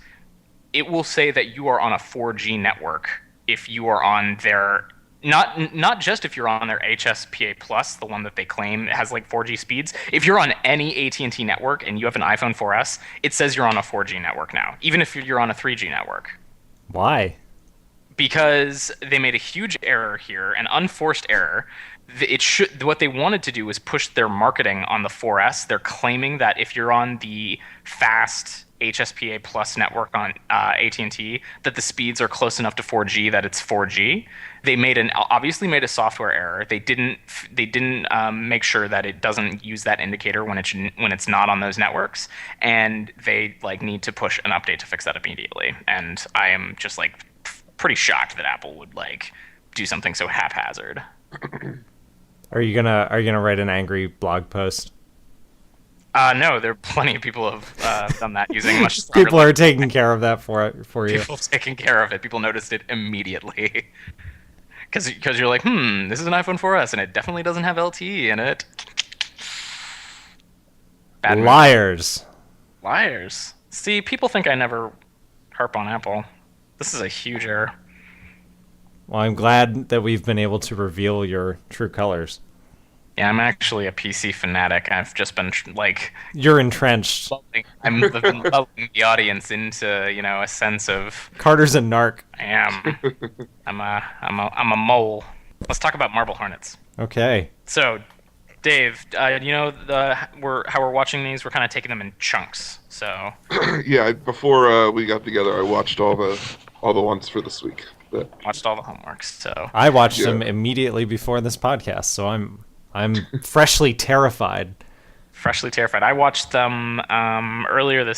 it will say that you are on a 4G network if you are on their not just if you're on their HSPA Plus, the one that they claim has like 4G speeds. If you're on any AT&T network and you have an iPhone 4S, it says you're on a 4G network now, even if you're on a 3G network. Why? Because they made a huge error here, an unforced error. What they wanted to do was push their marketing on the 4S. They're claiming that if you're on the fast HSPA Plus network on AT&T, that the speeds are close enough to 4G that it's 4G. They obviously made a software error. They didn't make sure that it doesn't use that indicator when it's not on those networks, and they need to push an update to fix that immediately. And I am just pretty shocked that Apple would do something so haphazard. Are you gonna write an angry blog post? No, there are plenty of people who have done that using much stronger. People are taking care of that for you. People taking care of it. People noticed it immediately. Because you're like, this is an iPhone 4S, and it definitely doesn't have LTE in it. Bad Liars. Liars. See, people think I never harp on Apple. This is a huge error. Well, I'm glad that we've been able to reveal your true colors. Yeah, I'm actually a PC fanatic. I've just been You're entrenched. I'm lulling the audience into a sense of Carter's a narc. I am. I'm a mole. Let's talk about Marble Hornets. Okay. So, Dave, how we're watching these. We're kind of taking them in chunks. So. Yeah, before we got together, I watched all the ones for this week. But watched all the homeworks. So. I watched them immediately before this podcast, so I'm freshly terrified. Freshly terrified. I watched them earlier in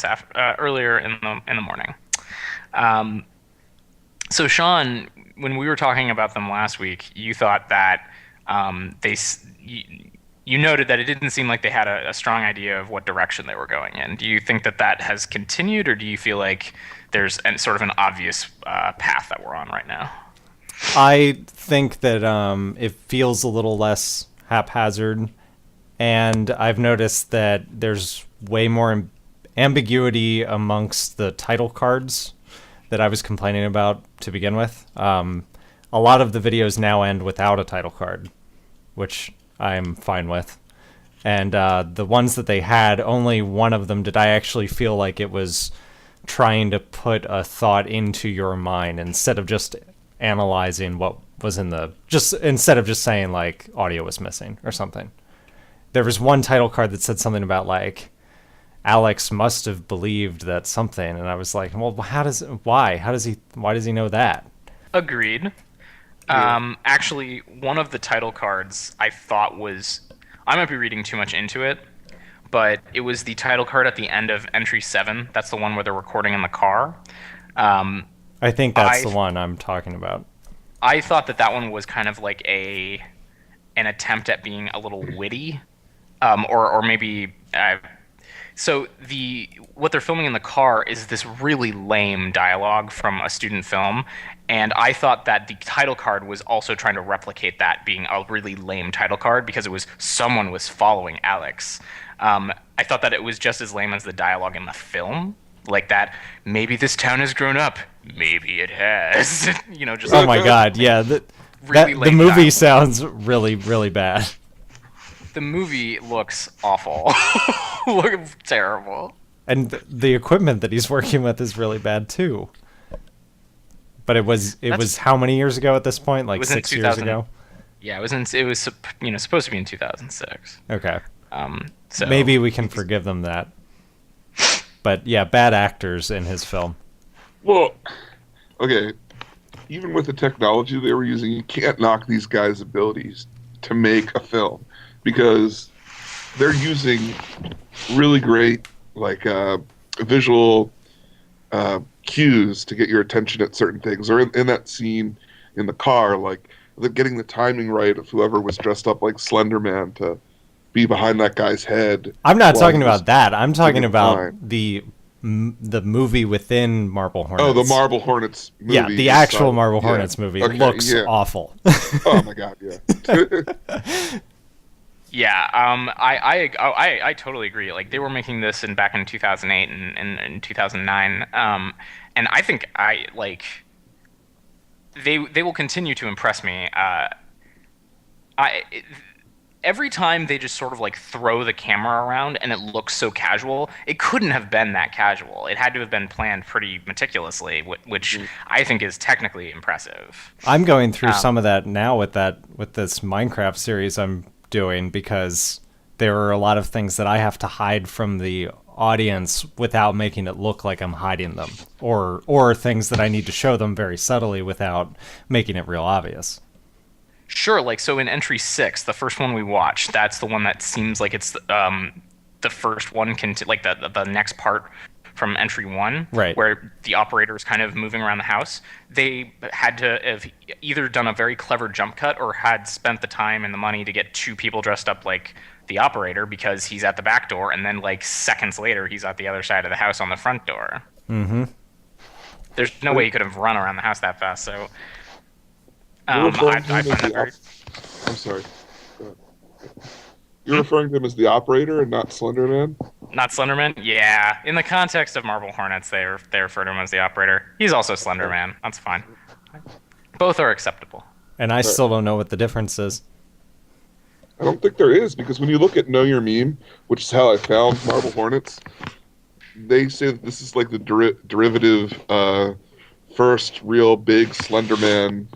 the morning. So Shawn, when we were talking about them last week, you thought that you noted that it didn't seem like they had a strong idea of what direction they were going in. Do you think that has continued, or do you feel like there's sort of an obvious path that we're on right now? I think that it feels a little less haphazard, and I've noticed that there's way more ambiguity amongst the title cards that I was complaining about to begin with. A lot of the videos now end without a title card, which I'm fine with. And the ones that they had, only one of them did I actually feel like it was trying to put a thought into your mind instead of just analyzing what was instead of just saying audio was missing or something. There was one title card that said something about Alex must have believed that something, and I was like, well, why does he know that? Agreed. Actually, one of the title cards I thought I might be reading too much into it, but it was the title card at the end of entry 7. That's the one where they're recording in the car. I think that's the one I'm talking about. I thought that one was kind of like an attempt at being a little witty, or maybe. So what they're filming in the car is this really lame dialogue from a student film, And I thought that the title card was also trying to replicate that being a really lame title card because it was someone was following Alex. I thought that it was just as lame as the dialogue in the film. Like that, maybe this town has grown up. Maybe it has. Just Oh my god, yeah. really The lame movie dialogue. sounds really, really bad. The movie looks awful. Looks terrible. And the equipment that he's working with is really bad too. But it was how many years ago at this point? Like was in 6 years ago? Yeah, it was supposed to be in 2006. Okay. So Maybe we can forgive them that. But yeah, bad actors in his film. Well, okay. Even with the technology they were using, you can't knock these guys' abilities to make a film because they're using really great visual cues to get your attention at certain things. Or in that scene in the car, like getting the timing right of whoever was dressed up like Slenderman to be behind that guy's head. I'm not while talking he was about that. I'm talking singing about line. the movie within Marble Hornets. Oh, the Marble Hornets movie. Yeah, the actual inside. Marble Yeah. Hornets movie. It Okay, looks yeah. awful. Oh my god, yeah. yeah, I totally agree. Like they were making this back in 2008 and 2009, and I think they will continue to impress me. Every time they just sort of throw the camera around and it looks so casual, it couldn't have been that casual. It had to have been planned pretty meticulously, which I think is technically impressive. I'm going through some of that now with this Minecraft series I'm doing because there are a lot of things that I have to hide from the audience without making it look like I'm hiding them, or things that I need to show them very subtly without making it real obvious. Sure, so in entry 6, the first one we watched, that's the one that seems like it's the first one, the next part from entry 1, right, where the operator is kind of moving around the house. They had to have either done a very clever jump cut or had spent the time and the money to get 2 people dressed up like the operator because he's at the back door, and then seconds later he's at the other side of the house on the front door. Mm-hmm. There's no way you could have run around the house that fast, so... You're referring to him I as find that the very... I'm sorry. Go ahead. You're referring to him as the operator and not Slenderman? Not Slenderman? Yeah. In the context of Marble Hornets, they refer to him as the operator. He's also Slenderman. That's fine. Both are acceptable. And I still don't know what the difference is. I don't think there is, because when you look at Know Your Meme, which is how I found Marble Hornets, they say that this is like the derivative first real big Slenderman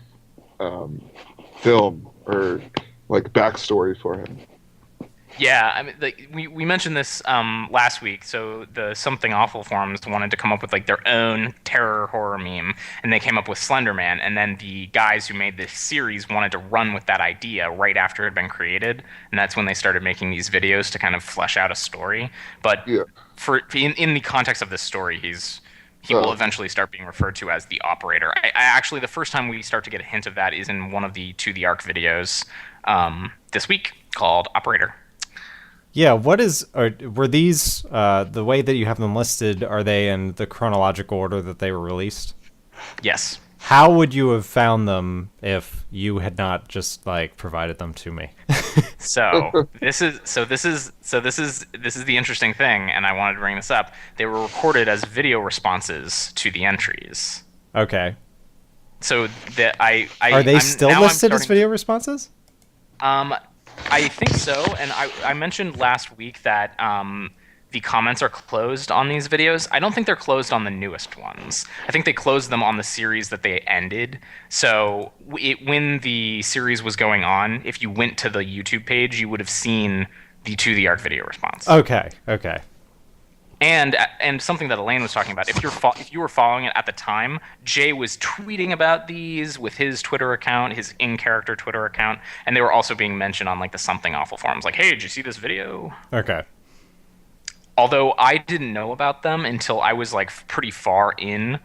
film or backstory for him. Yeah, I mean, we mentioned this last week. So the Something Awful forums wanted to come up with their own terror horror meme, and they came up with Slenderman. And then the guys who made this series wanted to run with that idea right after it had been created, and that's when they started making these videos to kind of flesh out a story. But Yeah. in the context of this story, he will eventually start being referred to as the operator. I actually, the first time we start to get a hint of that is in one of the To the Arc videos this week called Operator. Yeah, were these, the way that you have them listed, are they in the chronological order that they were released? Yes. How would you have found them if you had not just provided them to me? So this is the interesting thing, and I wanted to bring this up. They were recorded as video responses to the entries. Okay. So Are they still listed as video responses? I think so, and I mentioned last week that the comments are closed on these videos. I don't think they're closed on the newest ones. I think they closed them on the series that they ended. So when the series was going on, if you went to the YouTube page, you would have seen the To the Arc video response. Okay. And something that Elaine was talking about, if you were following it at the time, Jay was tweeting about these with his Twitter account, his in-character Twitter account, and they were also being mentioned on the Something Awful forums, hey, did you see this video? Okay. Although I didn't know about them until I was pretty far in,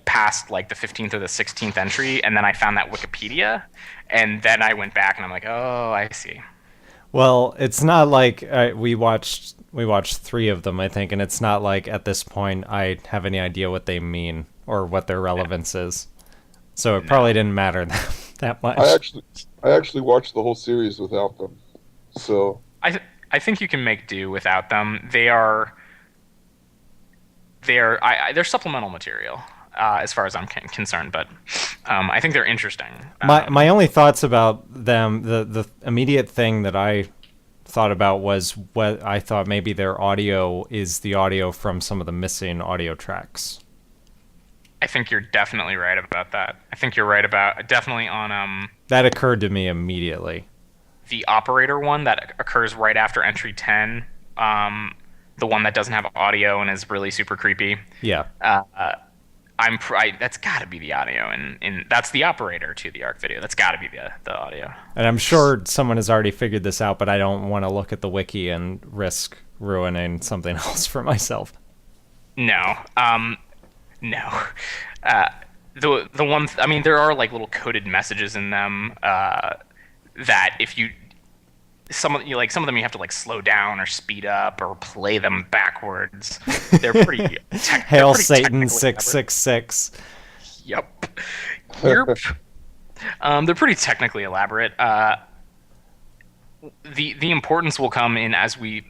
past the 15th or the 16th entry, and then I found that Wikipedia, and then I went back and I'm oh, I see. Well, it's not we watched 3 of them, I think, and it's not at this point I have any idea what they mean or what their relevance is. So it probably didn't matter that much. I actually watched the whole series without them. So I think you can make do without them. They're supplemental material as far as I'm concerned, but I think they're interesting. My only thoughts about them, the immediate thing that I thought about was what I thought maybe their audio is the audio from some of the missing audio tracks. I think you're definitely right about that. I think you're right about definitely on that occurred to me immediately. The operator one that occurs right after entry 10, the one that doesn't have audio and is really super creepy. Yeah. That's got to be the audio, and that's the operator to the ARC video. That's got to be the audio. And I'm sure someone has already figured this out, but I don't want to look at the wiki and risk ruining something else for myself. No. No. The one, I mean, there are like little coded messages in them that if you some of them you have to like slow down or speed up or play them backwards. They're pretty Hail Satan 666. Yep. They're pretty technically elaborate. The importance will come in as we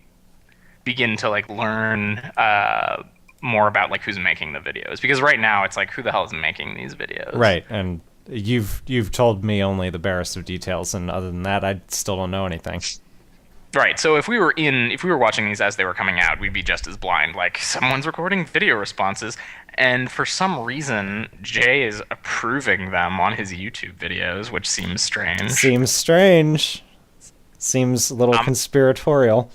begin to like learn more about like who's making the videos, because right now it's like, who the hell is making these videos? Right. And you've told me only the barest of details, and other than that I still don't know anything. Right. So if we were watching these as they were coming out, we'd be just as blind. Like, someone's recording video responses, and for some reason Jay is approving them on his YouTube videos, which seems strange. Seems a little conspiratorial.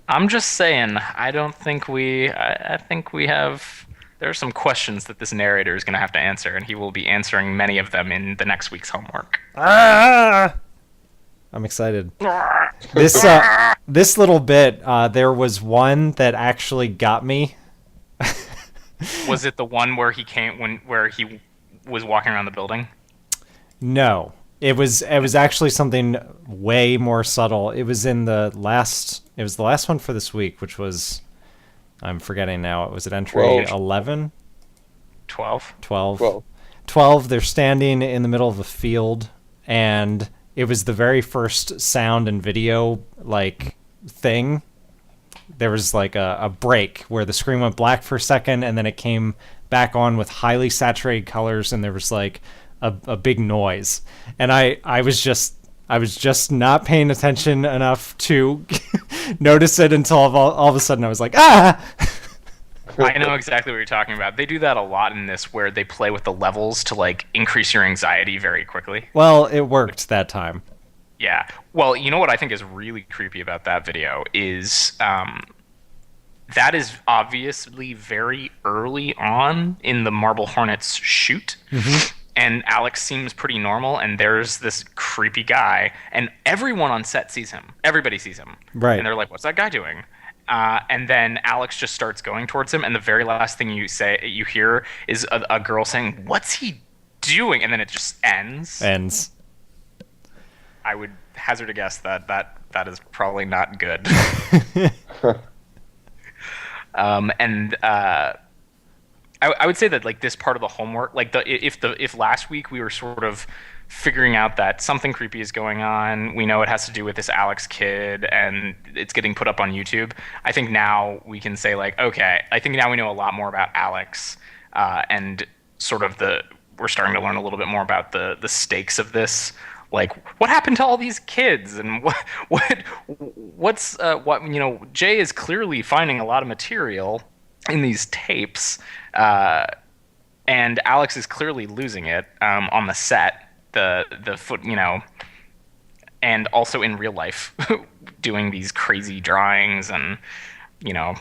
I'm just saying, I think we have... There are some questions that this narrator is going to have to answer, and he will be answering many of them in the next week's homework. I'm excited. This little bit, there was one that actually got me. Was it the one where where he was walking around the building? No. It was actually something way more subtle. It was the last one for this week, which was, I'm forgetting now. Was it entry 11? 12. 12. They're standing in the middle of a field, and it was the very first sound and video like thing. There was like a break where the screen went black for a second, and then it came back on with highly saturated colors, and there was like a big noise. And I was just not paying attention enough to notice it until all of a sudden I was like, ah! I know exactly what you're talking about. They do that a lot in this, where they play with the levels to like increase your anxiety very quickly. Well, it worked that time. Yeah. Well, you know what I think is really creepy about that video is that is obviously very early on in the Marble Hornets shoot. Mm-hmm. And Alex seems pretty normal, and there's this creepy guy, and everyone on set sees him. Everybody sees him. Right. And they're like, what's that guy doing? And then Alex just starts going towards him, and the very last thing you hear is a girl saying, what's he doing? And then it just ends. I would hazard a guess that is probably not good. I would say that like this part of the homework, like if last week we were sort of figuring out that something creepy is going on, we know it has to do with this Alex kid and it's getting put up on YouTube. I think now we can say like, okay, I think now we know a lot more about Alex, and sort of we're starting to learn a little bit more about the stakes of this. Like, what happened to all these kids, and what's Jay is clearly finding a lot of material in these tapes, and Alex is clearly losing it on the set, the foot, and also in real life, doing these crazy drawings and yeah,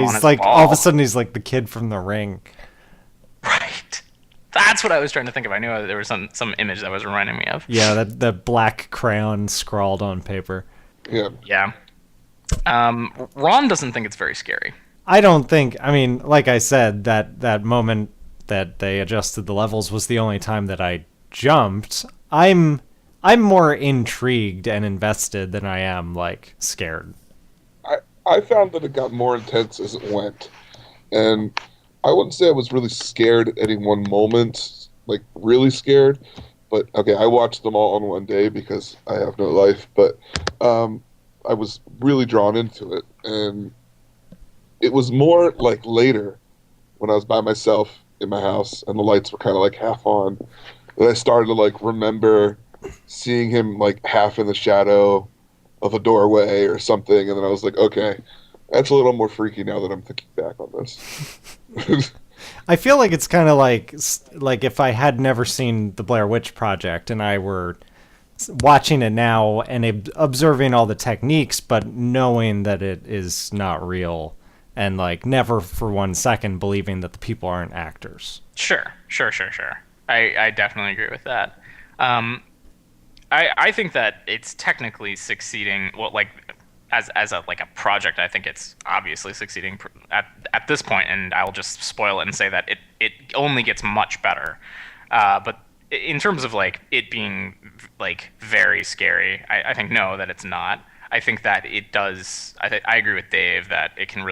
he's like all of a sudden he's like the kid from The Ring. Right. That's what I was trying to think of. I knew there was some image that was reminding me of. Yeah, the black crayon scrawled on paper. Yeah. Yeah. Ron doesn't think it's very scary. I don't think. I mean, like I said, that moment that they adjusted the levels was the only time that I jumped. I'm more intrigued and invested than I am like scared. I found that it got more intense as it went, and I wouldn't say I was really scared at any one moment. like really scared. But okay, I watched them all in one day because I have no life. But I was really drawn into it, and it was more like later when I was by myself in my house and the lights were kind of like half on that I started to like remember seeing him like half in the shadow of a doorway or something, and then I was like, okay, that's a little more freaky now that I'm thinking back on this. I feel like it's kind of like if I had never seen the Blair Witch Project and I were watching it now and observing all the techniques, but knowing that it is not real, and like never for 1 second believing that the people aren't actors. Sure. I definitely agree with that. I think that it's technically succeeding. Well, like as a like a project, I think it's obviously succeeding at this point, and I'll just spoil it and say that it only gets much better. But in terms of like it being like very scary, I think no, that it's not. I think that it does. I agree with Dave that it can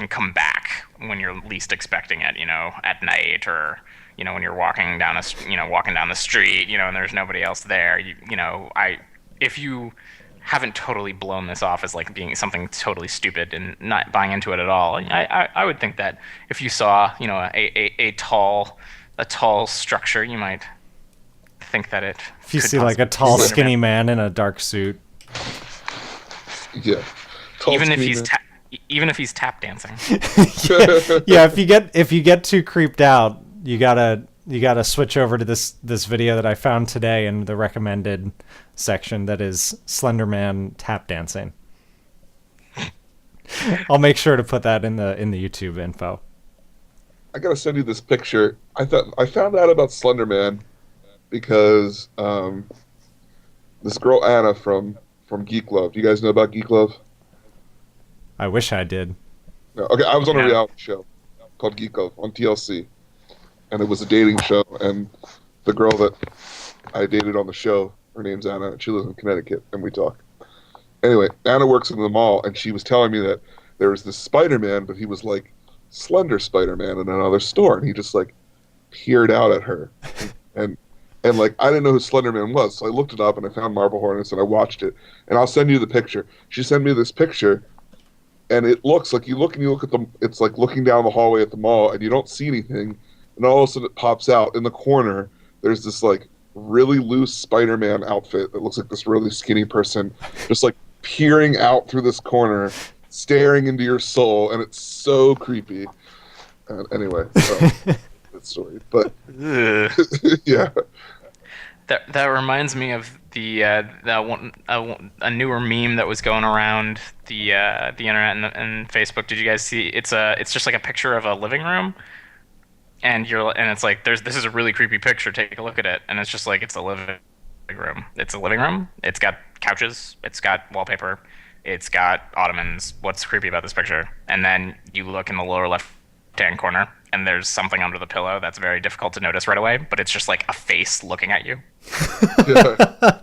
come back when you're least expecting it. You know, at night, or you know, when you're walking down the street, you know, and there's nobody else there. If you haven't totally blown this off as like being something totally stupid and not buying into it at all, I would think that if you saw, you know, a tall structure, you might think that it. If you see like a tall, skinny man in a dark suit. Yeah. Tall, even if he's tap dancing. Yeah, if you get too creeped out, you gotta switch over to this video that I found today in the recommended section that is Slenderman tap dancing. I'll make sure to put that in the YouTube info. I gotta send you this picture. I found out about Slenderman because this girl Anna from Geek Love. Do you guys know about Geek Love? I wish I did. No. Okay, I was on a reality show called Geek Love on TLC, and it was a dating show. And the girl that I dated on the show, her name's Anna. She lives in Connecticut, and we talk. Anyway, Anna works in the mall, and she was telling me that there was this Spider-Man, but he was like Slender Spider-Man in another store, and he just like peered out at her, and like I didn't know who Slenderman was, so I looked it up and I found Marble Hornets and I watched it, and I'll send you the picture. She sent me this picture, and it looks like you look at them. It's like looking down the hallway at the mall, and you don't see anything, and all of a sudden it pops out in the corner. There's this like really loose Spider-Man outfit that looks like this really skinny person, just like peering out through this corner, staring into your soul, and it's so creepy. Anyway, that story, but yeah. That reminds me of a newer meme that was going around the internet and Facebook. Did you guys see? It's just like a picture of a living room, and it's like this is a really creepy picture. Take a look at it, and it's just like it's a living room. It's a living room. It's got couches. It's got wallpaper. It's got ottomans. What's creepy about this picture? And then you look in the lower left-hand corner, and there's something under the pillow that's very difficult to notice right away, but it's just like a face looking at you. Yeah.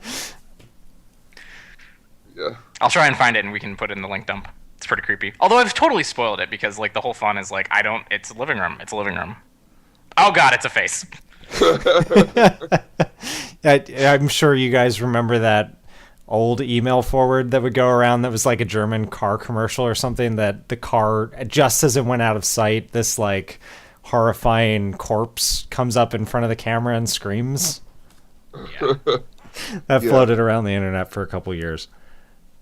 Yeah. I'll try and find it, and we can put it in the link dump. It's pretty creepy. Although I've totally spoiled it because like the whole fun is like it's a living room. It's a living room. Oh god, it's a face. I'm sure you guys remember that old email forward that would go around that was like a German car commercial or something, that the car, just as it went out of sight, this like horrifying corpse comes up in front of the camera and screams. Yeah. That floated around the internet for a couple years.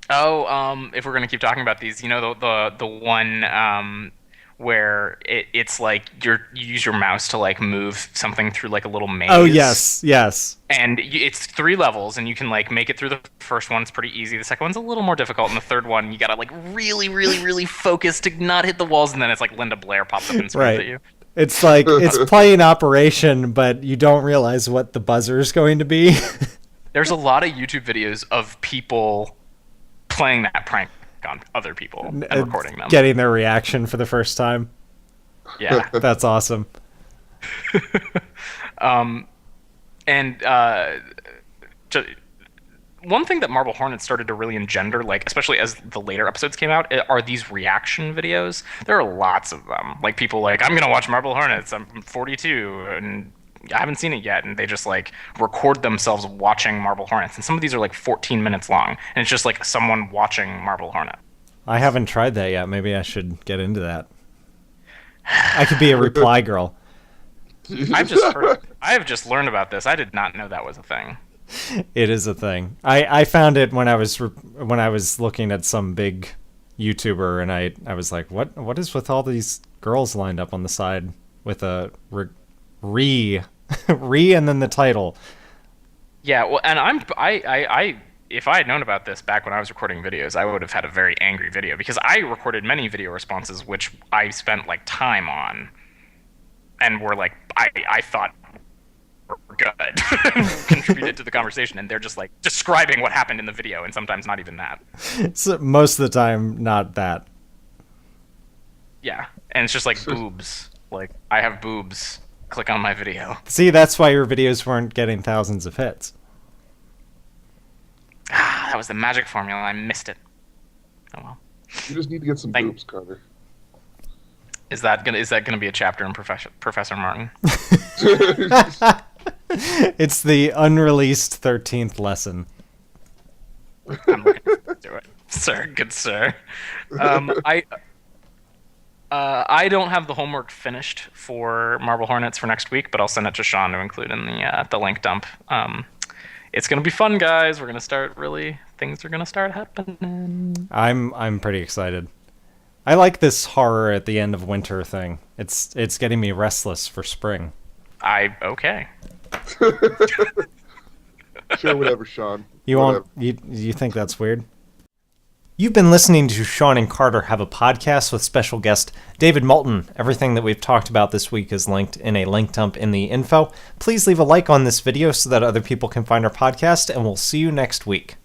Oh, if we're gonna keep talking about these, you know the one where it's like you use your mouse to like move something through like a little maze. Oh yes. And it's 3 levels, and you can like make it through the first one. It's pretty easy. The second one's a little more difficult, and the third one you gotta like really focus to not hit the walls, and then it's like Linda Blair pops up and screams at you. It's like it's playing Operation, but you don't realize what the buzzer is going to be. There's a lot of YouTube videos of people playing that prank on other people and recording them, getting their reaction for the first time. Yeah, that's awesome. one thing that Marble Hornets started to really engender, like especially as the later episodes came out, are these reaction videos. There are lots of them. Like people like, I'm gonna watch Marble Hornets. I'm 42 and I haven't seen it yet, and they just like record themselves watching Marble Hornets. And some of these are like 14 minutes long, and it's just like someone watching Marble Hornet. I haven't tried that yet. Maybe I should get into that. I could be a reply girl. I have just learned about this. I did not know that was a thing. It is a thing. I found it when I was looking at some big YouTuber, and I was like, what is with all these girls lined up on the side with a re and then the title. Yeah, well, and I if I had known about this back when I was recording videos, I would have had a very angry video, because I recorded many video responses which I spent like time on and were like I thought were good, contributed to the conversation, and they're just like describing what happened in the video, and sometimes not even that. So most of the time, not that. Yeah, and it's just like boobs. Like, I have boobs. Click on my video. See, that's why your videos weren't getting thousands of hits. Ah, that was the magic formula. I missed it. Oh well. You just need to get some boobs, Carter. Is that gonna be a chapter in Professor Martin? It's the unreleased 13th lesson. I'm looking to it, sir. Good sir. I don't have the homework finished for Marble Hornets for next week, but I'll send it to Shawn to include in the link dump. It's gonna be fun, guys. We're gonna start things are gonna start happening. I'm pretty excited. I like this horror at the end of winter thing. It's getting me restless for spring. Okay. Sure, whatever, Shawn. You think that's weird? You've been listening to Shawn and Carter Have a Podcast with special guest David Moulton. Everything that we've talked about this week is linked in a link dump in the info. Please leave a like on this video so that other people can find our podcast, and we'll see you next week.